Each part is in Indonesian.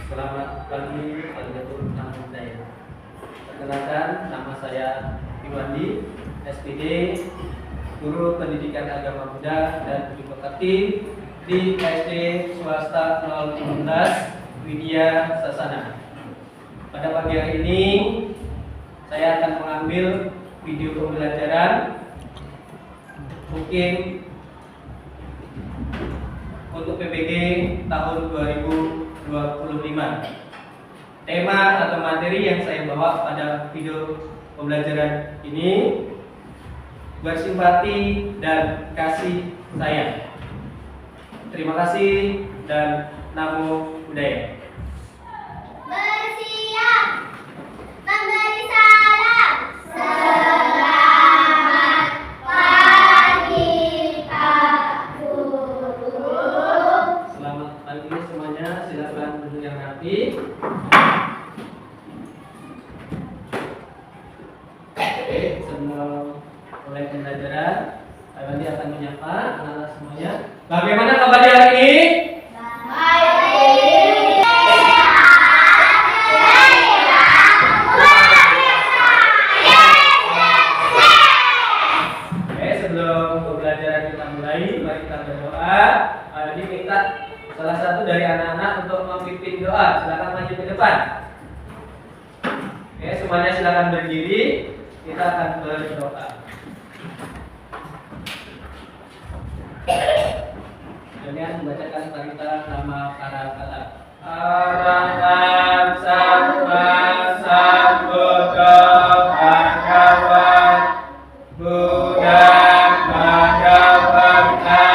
Selamat pagi, Waalaikumsalam Anak Budaya. Perkenalkan, nama saya Iwandi, SPD, Guru Pendidikan Agama Buddha dan Budi Pekerti di SD Swasta 016 Widya Sasana. Pada pagi hari ini, saya akan mengambil video pembelajaran mungkin untuk PBG tahun 2025. Tema atau materi yang saya bawa pada video pembelajaran ini bersimpati dan kasih sayang. Terima kasih dan Namo Buddhaya. Bersiap memberi salam. Selamat pagi Pak Guru. Selamat pagi semuanya, silakan duduk yang rapi. Oke, sebelum mulai pembelajaran, saya nanti akan menyapa anak-anak semuanya. Bagaimana kabar hari ini? Mari kita berdoa. Ini minta salah satu dari anak-anak untuk memimpin doa. Silakan maju ke depan. Oke, semuanya silakan berdiri. Kita akan berdoa. Kemudian membacakan parita nama para kata. Arahan Sama Sambuddha Bhagawan Buddha Bhagavata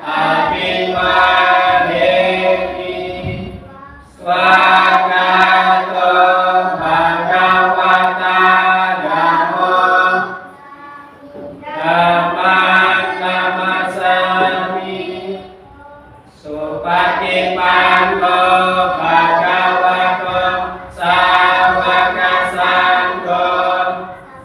Abhimaneni Swakato Bhagavata Namo Dhammang Namasami Supatipanno Bhagavato Sawaka Sangho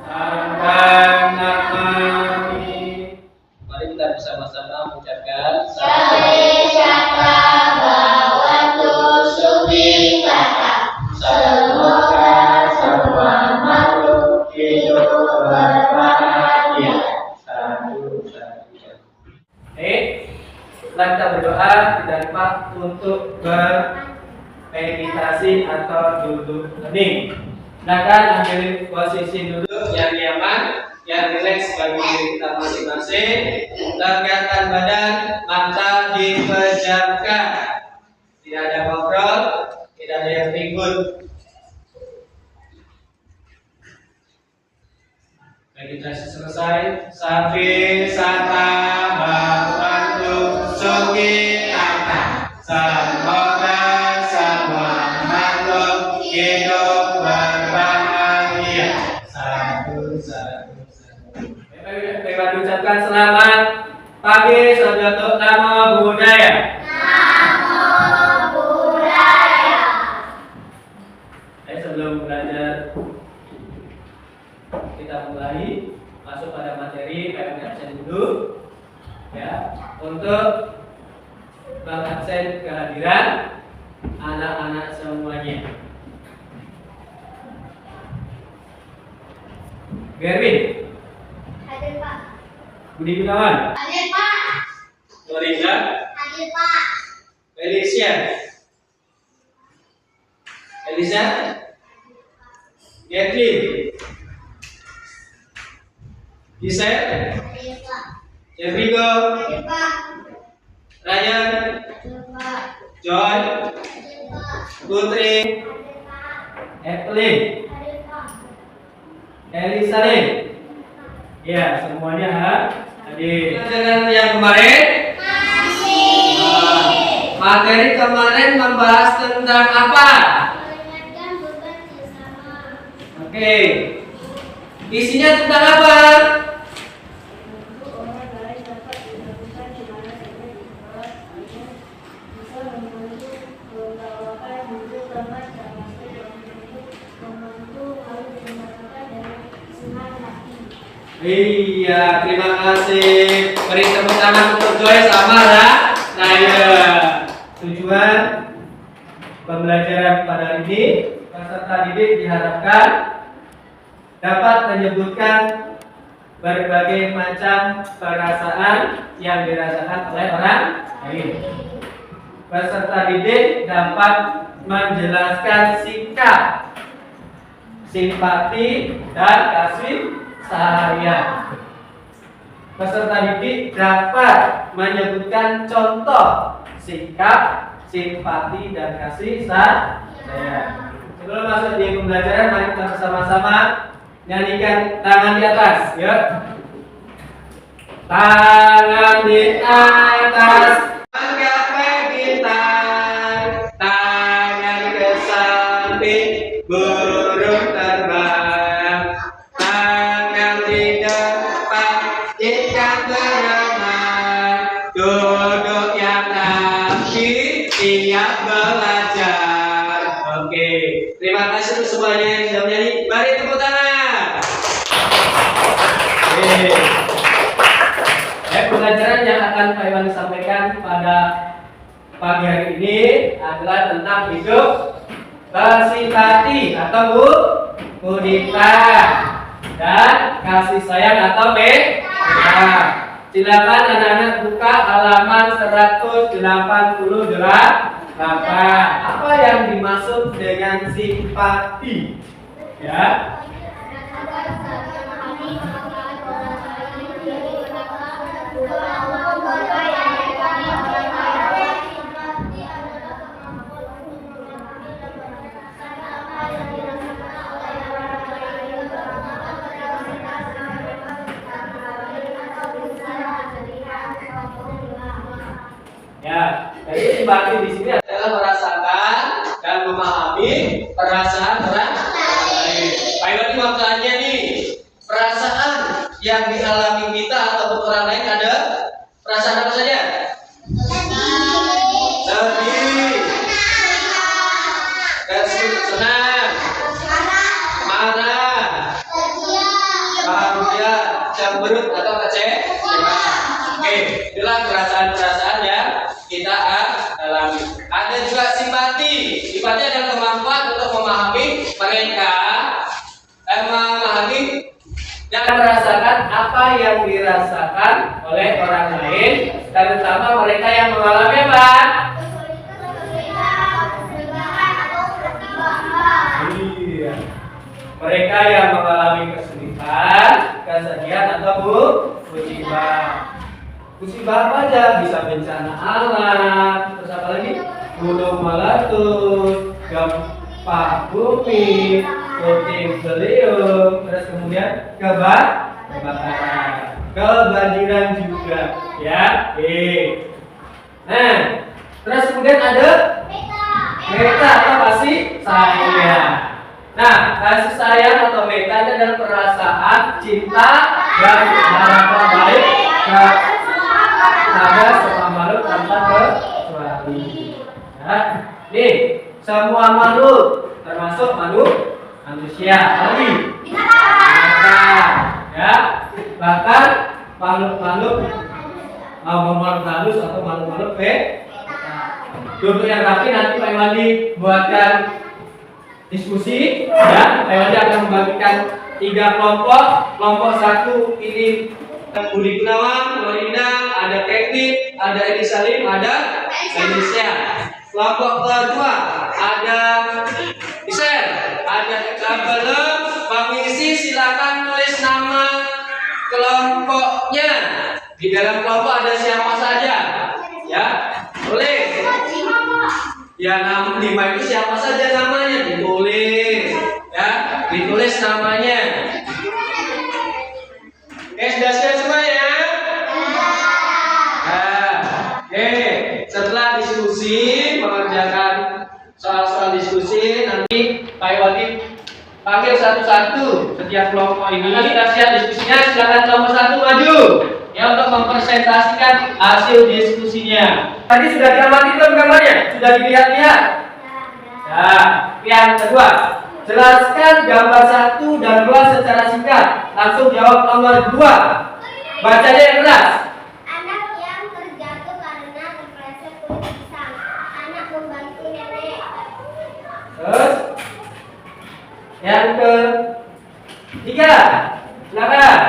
Sanghang Namami. Mari kita bersama-sama mengucapkan Sawisata Bhavantu Sukhitata. Semoga semua makhluk hidup berbahagia. Satu. Setelah kita berdoa, tidak lupa untuk bermeditasi atau duduk hening. Silakan ambil posisi duduk yang nyaman, yang rileks bagi diri kita masing-masing. Tegakkan badan, mata dipejamkan. Tidak ada ngobrol, tidak ada yang ribut. Meditasi selesai. Sabi sata bhavantu sukhitata. Semoga semua makhluk hidup berbahagia. Satu. Baik, ucapkan selamat pagi, Saudara Namo Buddhaya. Namo Buddhaya. Sebelum belajar kita mulai masuk pada materi, kalian absen dulu ya, untuk mengabsen kehadiran anak-anak semuanya. Gerwin, Hadir Pak. Budi Gunawan, Hadir Pak. Lorinda, Hadir Pak. Felicia, Elisa, Kathleen, Giselle, Hadir Pak. Enrico, Hadir Pak. Ryan, Hadir Pak. Joy, Hadir Pak. Putri, Hadir Pak. Evelyn, Hadir Pak. Elisalim. Ya, semuanya hadir. Pelajaran yang kemarin, materi kemarin membahas tentang apa? Meringankan beban bersama. Oke. Isinya tentang apa? Orang lain dapat dilakukan di mana saja di tempat saja, bisa membantu menggawakan hidup teman termasuk membantu harus dimakan dari senang hati. Iya, terima kasih. Beri tepuk tangan untuk Joy sama Raya. Tujuan pembelajaran pada hari ini, peserta didik diharapkan dapat menyebutkan berbagai macam perasaan yang dirasakan oleh orang lain. Peserta didik dapat menjelaskan sikap, simpati, dan kasih sayang. Peserta didik dapat menyebutkan contoh sikap, simpati, dan kasih sayang. Sebelum masuk di pembelajaran, mari kita bersama-sama nyanyikan tangan di atas, ya. Tangan di atas, menggapai bintang, tangan ke samping, burung terbang, tangan di depan, ikan berenang, duduk yang rapi, siap belajar. Oke, terima kasih untuk semuanya yang sudah menyanyi. Mari tepuk tangan. Pembelajaran yang akan Pak Iwan sampaikan pada pagi hari ini adalah tentang hidup bersimpati atau mudita dan kasih sayang atau meta. Silakan anak-anak buka halaman 188. Apa yang dimaksud dengan simpati? Ya. Ya, jadi simpati di sini adalah merasakan dan memahami perasaan orang lain. Pak Iwan ini makanya nih, perasaan yang dialami kita atau orang lain ada perasaan apa saja? Sedih, senang, marah, bahagia, cemberut atau kecewa. Oke, itulah perasaan-perasaan yang kita alami. Ada juga simpati. Simpati adalah kemampuan untuk memahami mereka, memahami dan merasakan apa yang dirasakan oleh orang lain, terutama mereka yang mengalami apa? Iya. Mereka yang mengalami kesulitan, kesedihan atau musibah. Musibah apa aja? Bisa bencana alam, terus apa lagi? Gunung meletus, gempa bumi, puting beliung, terus kemudian kebakaran, kebanjiran juga, ya. Nah, terus kemudian ada meta atau kasih sayang. Nah, kasih sayang atau meta itu adalah perasaan cinta dan harapan baik kepada semua makhluk tanpa kecuali. Ya. Nih, semua makhluk termasuk manusia, lagi binatang, ya, bahkan makhluk-makhluk halus atau makhluk-makhluk duduk yang rapi. Nanti Pak Iwandi buatkan diskusi, ya. Pak Iwandi akan membagikan 3 kelompok. Kelompok 1 ini Budi Gunawan, Norinda, ada Kevin, ada Edi Salim, ada Indonesia. Kelompok kedua ada Iser, ada Kabelem. Pengisi silakan tulis nama kelompoknya. Di dalam kelompok ada siapa saja, ya, tulis. Ya, 5 itu siapa saja namanya ditulis, ya, ditulis namanya. Sudah siap semua ya? Nah, setelah diskusi, mengerjakan soal-soal diskusi, nanti Pak Iwandi panggil satu-satu setiap kelompok ini. Kita siap diskusinya, silakan kelompok 1 maju, ya, untuk mempresentasikan hasil diskusinya. Tadi sudah diamati belum gambarnya? Sudah dilihat-lihat? Nah, yang kedua, jelaskan gambar 1 dan 2 secara singkat. Langsung jawab nomor 2. Bacanya yang keras. Anak yang terjatuh karena terpeleset kulit pisang. Anak membantu nenek. Terus yang ketiga, silakan.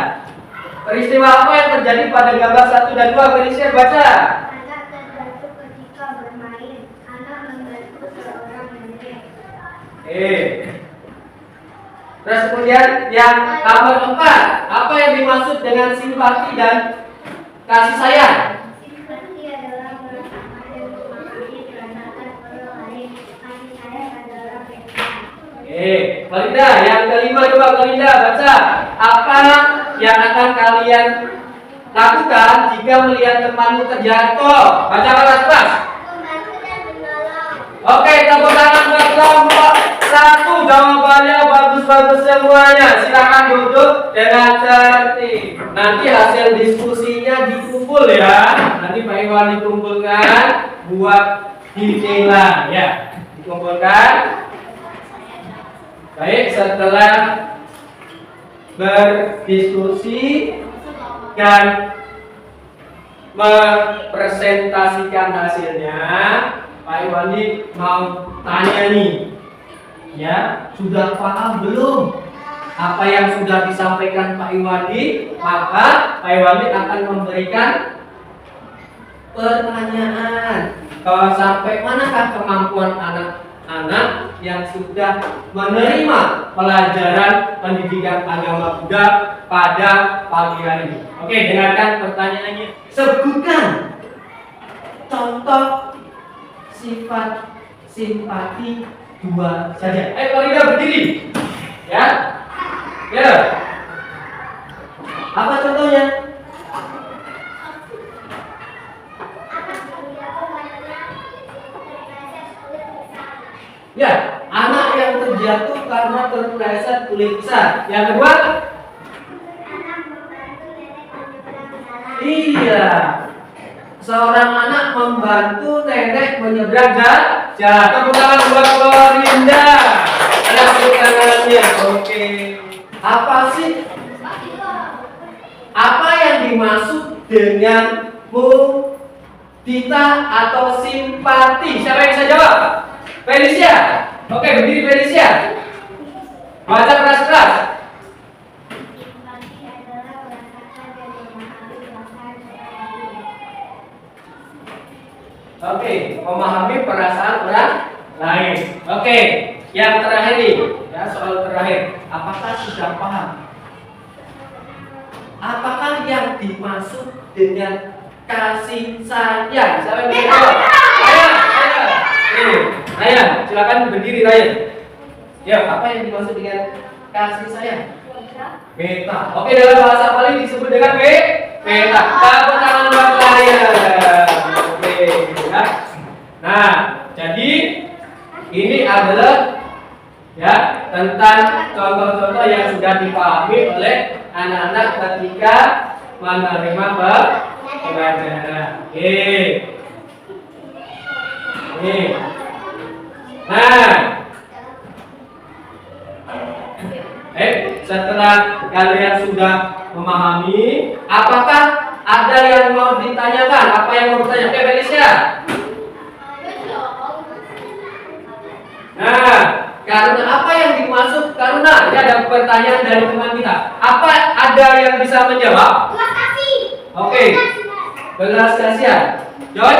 Peristiwa apa yang terjadi pada gambar 1 dan 2? Felicia baca. Anak terbantu ketika bermain. Anak membantu seorang nenek. Terus kemudian yang nomor 4, apa yang dimaksud dengan simpati dan kasih sayang? Simpati adalah merasakan dan memahami perasaan orang lain. Kasih sayang adalah cinta. Falinda, yang kelima coba Falinda baca. Apa yang akan kalian lakukan jika melihat temanmu terjatuh? Baca keras-keras. Membantu dan menolong. Oke, tepuk tangan buat kelompok 1. Jawabannya bagus-bagus semuanya. Silakan duduk dengan tertib. Nanti hasil diskusinya dikumpul ya. Nanti Pak Iwan dikumpulkan buat ditilang ya. Dikumpulkan. Baik, setelah berdiskusi dan mempresentasikan hasilnya, Pak Iwandi mau tanya nih, ya, sudah paham belum apa yang sudah disampaikan Pak Iwandi? Maka Pak Iwandi akan memberikan pertanyaan. Kalau sampai manakah kemampuan anak-anak yang sudah menerima pelajaran pendidikan agama Buddha pada pagi hari ini? Oke, dengarkan pertanyaannya. Sebutkan contoh sifat simpati 2 saja. Kalau tidak berdiri, ya, ya. Apa contohnya? Ya, anak yang terjatuh karena terpeleset kulit besar. Yang kedua? Anak membantu nenek menyeberang jalan. Iya. Seorang anak membantu nenek menyeberang jalan. Tepuk tangan buat Florinda. Ada tepuk tangannya. Oke. Apa sih? Apa yang dimaksud dengan mudita atau simpati? Siapa yang bisa jawab? Felicia. Oke, berdiri Felicia. Baca keras-keras. Simpati adalah merasakan dan memahami perasaan orang lain. Oke, memahami perasaan orang lain. Oke, yang terakhir nih, ya, soal terakhir. Apakah sudah paham? Apakah yang dimaksud dengan kasih sayang? Siapa yang bisa jawab? Ryan, silakan berdiri Ryan. Ya, apa yang dimaksud dengan kasih sayang? Meta. Oke, dalam bahasa Bali disebut dengan meta. Tepuk tangan buat Ryan. Oke, ya. Nah, jadi ini adalah ya tentang contoh-contoh yang sudah dipahami oleh anak-anak ketika menerima pelajaran. Nah, setelah kalian sudah memahami, apakah ada yang mau ditanyakan? Apa yang mau bertanya? Oke, Felicia. Nah, karena apa yang dimaksud? Karena ini ada pertanyaan dari teman kita. Apa ada yang bisa menjawab? Belas kasih. Oke. Belas kasihan. Joy,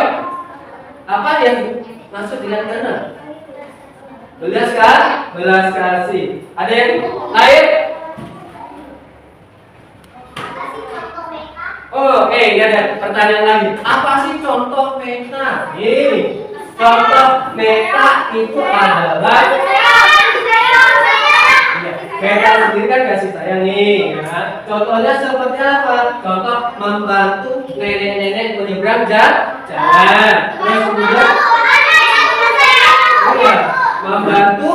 apa yang maksud dengan karena? Belas kasih. Ada yang lain? Oh, oke, ini ada pertanyaan lagi. Apa sih contoh meta? Ini contoh meta itu adalah meta sendiri kan kasih sayang nih, ya. Contohnya seperti apa? Contoh membantu nenek-nenek menyeberang jalan. Terus kemudian membantu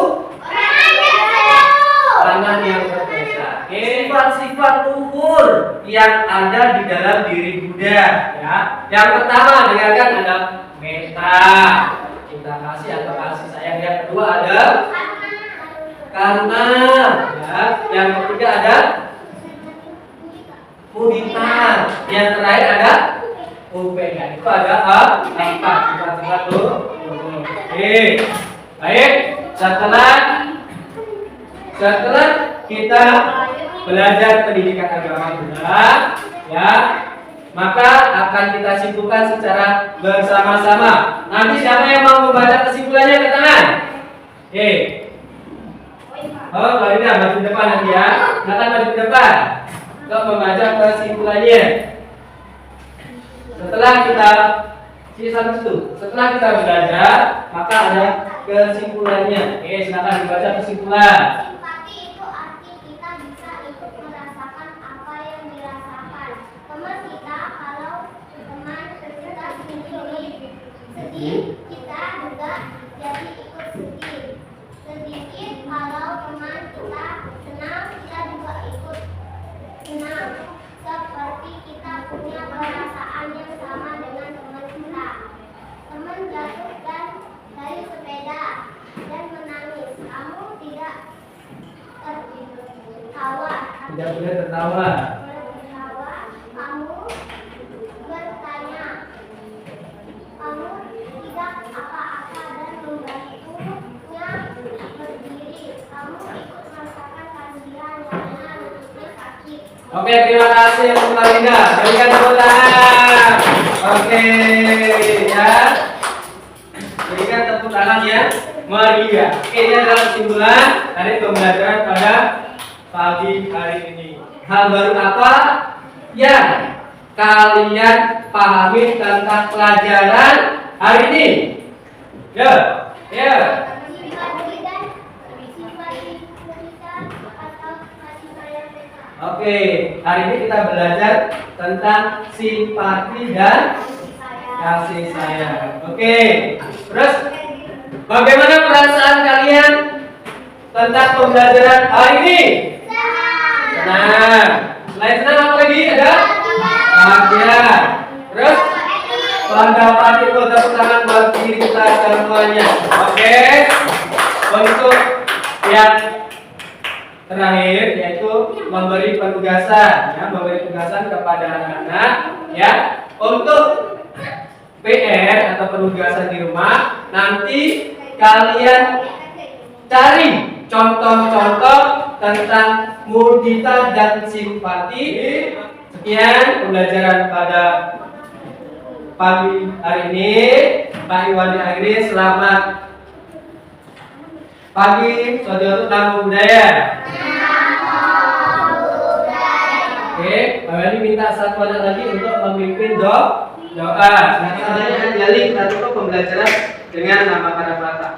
anak yang berbeda. Sifat-sifat luhur yang ada di dalam diri Buddha, ya. Yang pertama dengarkan ada meta, cinta kasih atau kasih sayang. Yang kedua ada karena, ya. Yang ketiga ada mudita. Yang terakhir ada upaya. Itu ada empat sifat-sifat luhur. Oke, baik. Setelah kita belajar pendidikan agama benar, ya, maka akan kita simpulkan secara bersama-sama. Nanti siapa yang mau membaca kesimpulannya ke tangan? Oke. Oh, Marina maju depan nanti ya. Silakan maju ke depan untuk membaca kesimpulannya. Setelah kita belajar, maka ada kesimpulannya. Oke, silakan dibaca kesimpulan. Simpati itu arti kita bisa ikut merasakan apa yang dirasakan teman kita. Kalau teman kita sedih, kita juga jadi ikut sedih. Sedikit kalau teman kita senang, kita juga ikut senang. Seperti kita punya perasaan yang sama dengan teman kita. Teman jatuh dari sepeda dan menangis. Kamu tidak tertawa. Tidak boleh tertawa. Kamu bertanya. Kamu tidak apa-apa dan membantunya berdiri. Kamu ikut merasakan kasihan karena lututnya sakit. Oke, terima kasih untuk Marina. Berikan tepuk tangan. Oke, ya. Berikan tepuk tangan ya, Maria. Oke, ini adalah kesimpulan dari pembelajaran pada pagi hari ini. Hal baru apa yang kalian pahami tentang pelajaran hari ini? Ya. Simpati dan simpati kita atau kasih sayang kita. Oke, hari ini kita belajar tentang simpati dan kasih sayang. Oke, terus bagaimana perasaan kalian tentang pembelajaran hari ini? Senang. Selain senang apa lagi? Ada? Bahagia. Terus pendapat itu tepuk tangan buat diri kita semuanya. Oke. Untuk yang terakhir yaitu memberi penugasan, ya, memberi tugasan kepada anak-anak, ya, untuk PR atau penugasan di rumah. Nanti kalian cari contoh-contoh tentang mudita dan simpati. Sekian pembelajaran pada pagi hari ini. Pak Iwan akhiri, selamat pagi, saudara tamu budaya. Oke, Pak Wali minta satu anak lagi untuk memimpin doa. Nanti adanya Jali, kita tutup pembelajaran dengan nama kata-kata.